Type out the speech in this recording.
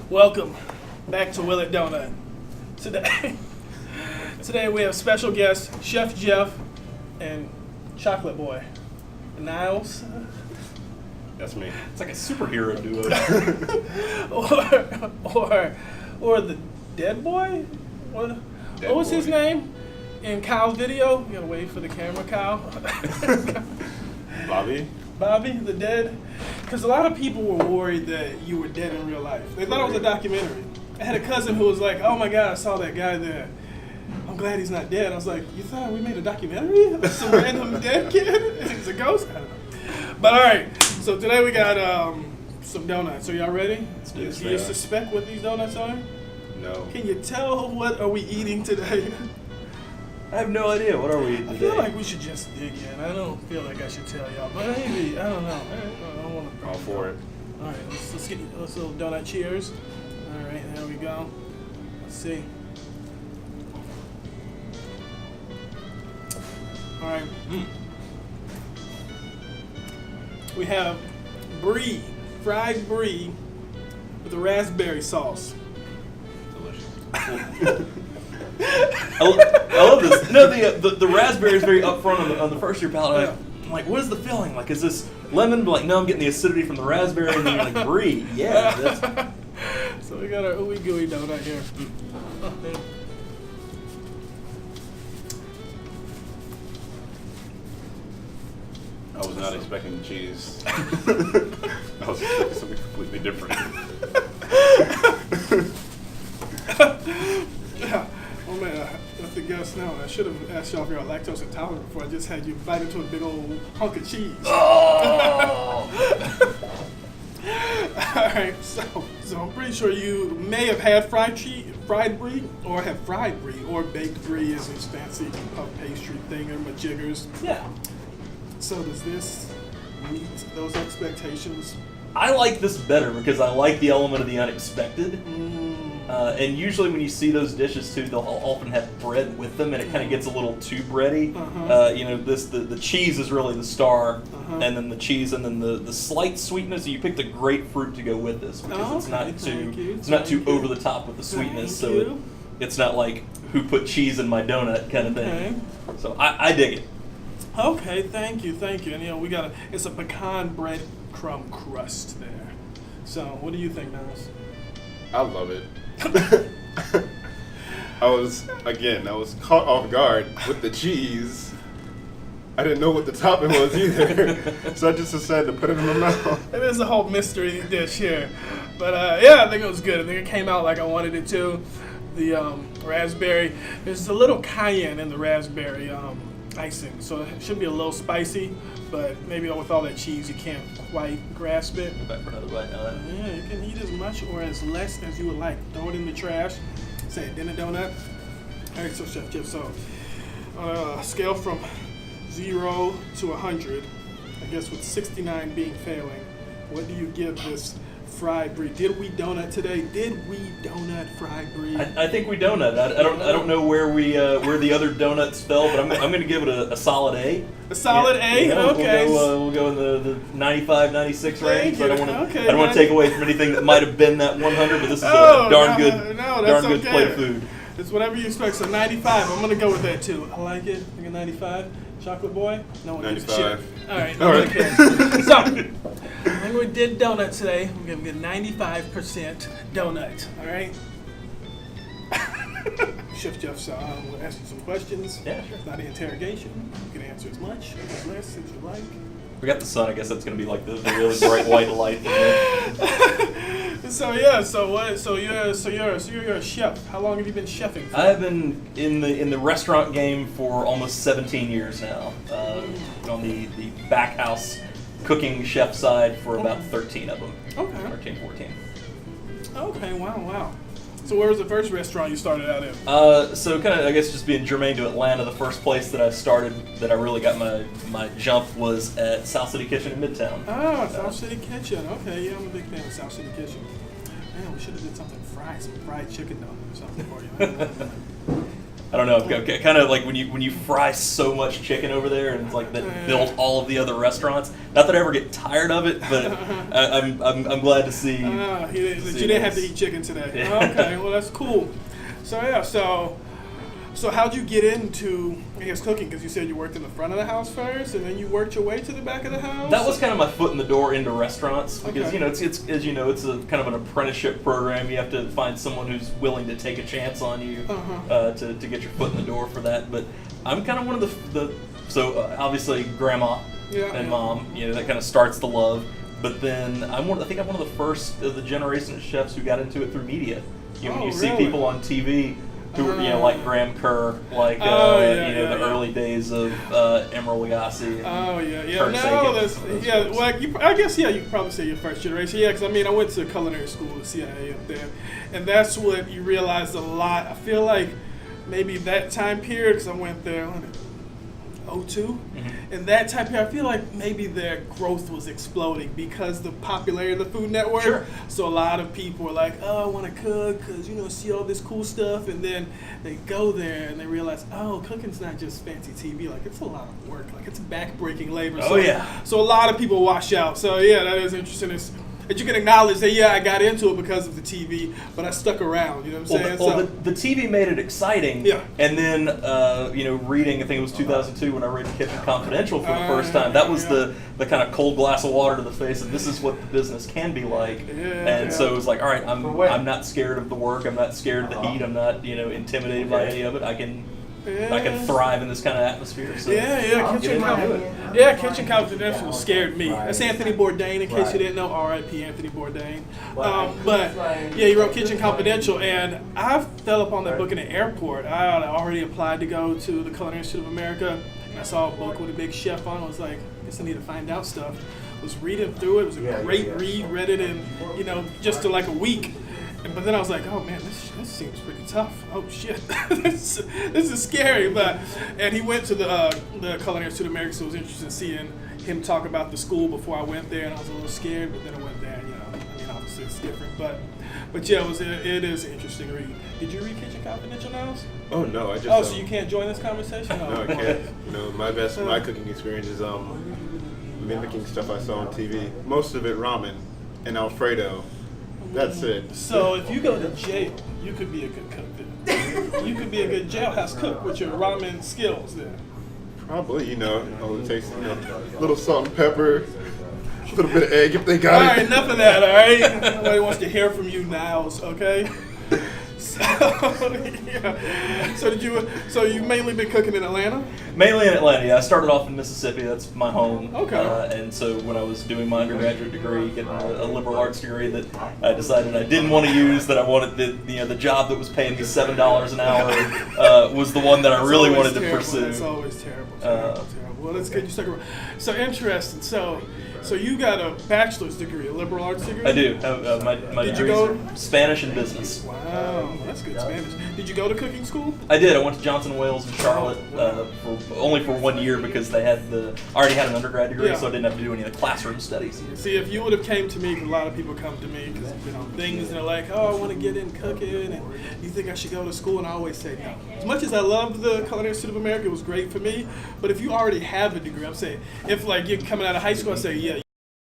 Welcome back to Will It Donut. Today we have special guests Chef Jeff and Chocolate Boy. Niles. That's me. It's like a superhero duo. or the Dead Boy? What was his name? In Kyle's video? You gotta wait for the camera, Kyle. Bobby, the dead? Because a lot of people were worried that you were dead in real life. They thought it was a documentary. I had a cousin who was like, oh my God, I saw that guy there. I'm glad he's not dead. I was like, you thought we made a documentary of some random dead kid? He's a ghost? I don't know. But all right, so today we got some donuts. Are y'all ready? Do you suspect what these donuts are? No. Can you tell what are we eating today? I have no idea. What are we eating today? I feel like we should just dig in. I don't feel like I should tell y'all, but maybe, I don't know. I don't want to. All for it. All right, let's get a little donut cheers. All right, there we go. Let's see. All right. We have brie, fried brie with a raspberry sauce. Delicious. I love this. No, the raspberry is very upfront on the first of your palate. I'm like, what is the feeling? Like, is this lemon? But like, no, I'm getting the acidity from the raspberry, and then you're like, brie. Yeah. So we got our ooey gooey donut here. Oh, man. I was not expecting cheese. I was expecting something completely different. Oh man, I have to guess now. I should have asked y'all if you're lactose intolerant before I just had you bite into a big old hunk of cheese. Oh! Alright, so I'm pretty sure you may have had fried brie, or have fried brie, or baked brie is this fancy puff pastry thing or majiggers. Yeah. So does this meet those expectations? I like this better because I like the element of the unexpected. And usually when you see those dishes too, they'll often have bread with them, and it kind of gets a little too bready. The cheese is really the star, and then the cheese, and then the slight sweetness. You picked a great fruit to go with this because it's not too over the top with the sweetness. So it's not like who put cheese in my donut kind of thing. So I dig it. Okay, thank you. And it's a pecan breadcrumb crust there. So what do you think, Niles? I love it. I was caught off guard with the cheese. I didn't know what the topping was either, so I just decided to put it in my mouth. It is a whole mystery dish here, but I think it was good. I think it came out like I wanted it to. The raspberry, there's a little cayenne in the raspberry icing, so it should be a little spicy, but maybe with all that cheese you can't quite grasp it. Go back for another bite. Yeah, you can eat as much or as less as you would like. Throw it in the trash. Say dinner donut. All right, so Chef Jeff, so on a scale from 0 to 100, I guess with 69 being failing, what do you give this fried brie? Did we donut today? Did we donut fried brie? I think we donut. I don't know where the other donuts fell, but I'm going to give it a solid A. A solid A? Yeah, okay. We'll go in the 95, 96 range. I don't want to to take away from anything that might have been that 100, but this is a darn good plate of food. It's whatever you expect. So 95. I'm going to go with that too. I like it. I think a 95. Chocolate Boy? No one gives a shit. All right. So, I think we did donuts today. We're going to get 95% donut. All right? Chef Jeff, so we'll ask you some questions. Yeah, sure. It's not an interrogation. You can answer as much or as less as you like. We got the sun. I guess that's going to be like the really bright white light. So you're a chef. How long have you been chefing for? I've been in the restaurant game for almost 17 years now. On the back house cooking chef side for about 13 of them. Okay. 13, 14. Okay, wow. So where was the first restaurant you started out in? So kind of, I guess, just being germane to Atlanta, the first place that I started, that I really got my jump was at South City Kitchen in Midtown. Oh, South City Kitchen. Okay, yeah, I'm a big fan of South City Kitchen. Man, we should have did something some fried chicken donut or something for you. I don't know. Kind of like when you fry so much chicken over there, and it's like that built all of the other restaurants. Not that I ever get tired of it, but I'm glad to see. You didn't have to eat chicken today. Yeah. Okay, well that's cool. So yeah, so how'd you get into, I guess, cooking? Because you said you worked in the front of the house first, and then you worked your way to the back of the house. That was kind of my foot in the door into restaurants because Okay. it's as you know, it's a kind of an apprenticeship program. You have to find someone who's willing to take a chance on you to get your foot in the door for that. But I'm kind of one of the obviously grandma and mom, that kind of starts the love. But then I think I'm one of the first of the generation of chefs who got into it through media. When you see people on TV who were, like Graham Kerr, like the early days of Emeril Lagasse. Oh yeah. Kurt No, Sagan. Well, I guess you could probably say your first generation. Yeah, because I went to culinary school at CIA up there, and that's what you realized a lot. I feel like maybe that time period, because I went there. 02, and that type here, I feel like maybe their growth was exploding because the popularity of the Food Network. Sure. So a lot of people were like, "Oh, I want to cook because see all this cool stuff," and then they go there and they realize, "Oh, cooking's not just fancy TV. Like it's a lot of work. Like it's back-breaking labor." Oh yeah. So a lot of people wash out. So yeah, that is interesting. That you can acknowledge that I got into it because of the TV, but I stuck around. You know what I'm saying? The TV made it exciting. Yeah. And then reading, I think it was 2002 when I read Kitchen Confidential for the first time. That was the kind of cold glass of water to the face of this is what the business can be like. So it was like, all right, I'm not scared of the work. I'm not scared of the heat. I'm not intimidated by any of it. I can thrive in this kind of atmosphere. So Kitchen Confidential scared me. That's Anthony Bourdain, in case you didn't know. R.I.P. Anthony Bourdain. He wrote Kitchen Confidential, and I fell upon that book in the airport. I had already applied to go to the Culinary Institute of America, and I saw a book with a big chef on it. I was like, I guess I need to find out stuff. I was reading through it. It was a great read. Read it in, just to like a week. But then I was like, oh man, this seems pretty tough. Oh shit, this is scary. And he went to the Culinary Institute of America, so it was interesting seeing him talk about the school before I went there, and I was a little scared. But then I went there, and obviously it's different. But yeah, it is an interesting read. Did you read Kitchen Confidential now? Oh no, I just. Oh, so you can't join this conversation? No, I can't. My cooking experience is mimicking stuff I saw on TV. Most of it ramen and Alfredo. That's it. So if you go to jail, you could be a good cook there. You could be a good jailhouse cook with your ramen skills there. Probably, all it takes, a little salt and pepper, a little bit of egg if they got it. All right, enough of that, all right? Nobody wants to hear from you now, okay? So you've mainly been cooking in Atlanta? Mainly in Atlanta, yeah. I started off in Mississippi. That's my home. Okay. And so when I was doing my undergraduate degree, getting a liberal arts degree that I decided I didn't want to use, that I wanted the job that was paying me $7 an hour was the one that I really wanted to pursue. It's always terrible. Well, that's good. You stuck around. So interesting. So you got a bachelor's degree, a liberal arts degree? I do. My degree is Spanish and business. Wow, that's good Spanish. Did you go to cooking school? I did. I went to Johnson & Wales in Charlotte only for 1 year because I already had an undergrad degree, so I didn't have to do any of the classroom studies. See, if you would have came to me, because a lot of people come to me because things, they're like, oh, I want to get in cooking, and you think I should go to school, and I always say no. As much as I loved the Culinary Institute of America, it was great for me, but if you already have a degree, I'm saying, if like you're coming out of high school, I say, yeah,